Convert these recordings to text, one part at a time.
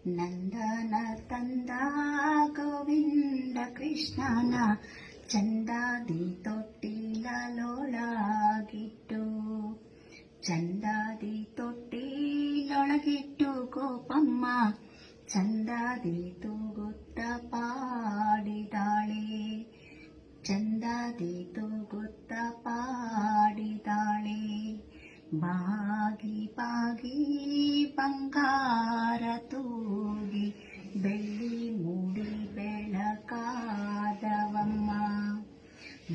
ನಂದನ ತಂದ ಗೋವಿಂದ ಕೃಷ್ಣನ ಚಂದಾದಿ ತೊಟ್ಟಿಲೊಳಗಿಟ್ಟು ಚಂದಾದಿ ತೊಟ್ಟಿಲೊಳಗಿಟ್ಟು ಗೋಪಮ್ಮ ಚಂದಾದಿ ತೂಗುತ್ತ ಪಾಡಿದಾಳೆ ಚಂದಾದಿ ತೂಗುತ್ತ ಪಾಡಿದಾಳೆ ಬಾಗಿ ಬಾಗಿ ಬಂಗಾರ ತೂಗಿ ಬೆಳ್ಳಿ ಮೂಡಿ ಬೆಳಕಾದವಮ್ಮ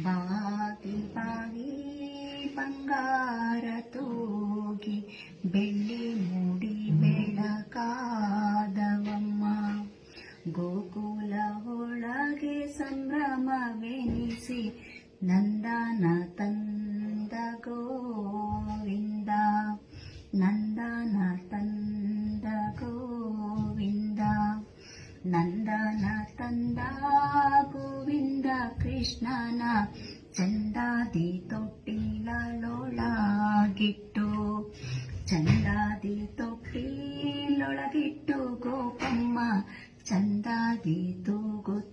ಬಾಗಿ ಬಾಗಿ ಬಂಗಾರ ತೂಗಿ ಬೆಳ್ಳಿ ಮೂಡಿ ಬೆಳಕಾದವಮ್ಮ ಗೋಕುಲ ಒಳಗೆ ಸಂಭ್ರಮವೆನಿಸಿ ನಂದನ ತಂದ ಗೋವಿಂದ ನಂದನ ತಂದ ಗೋವಿಂದ ನಂದನ ತಂದ ಗೋವಿಂದ ಕೃಷ್ಣನ ಚಂದಾದಿ ತೊಟ್ಟಿಲೊಳಗಿಟ್ಟು ಚಂದಾದಿ ತೊಟ್ಟಿಲೊಳಗಿಟ್ಟು ಗೋಪಮ್ಮ ಚಂದಾದಿ ತೂಗುತ್ತ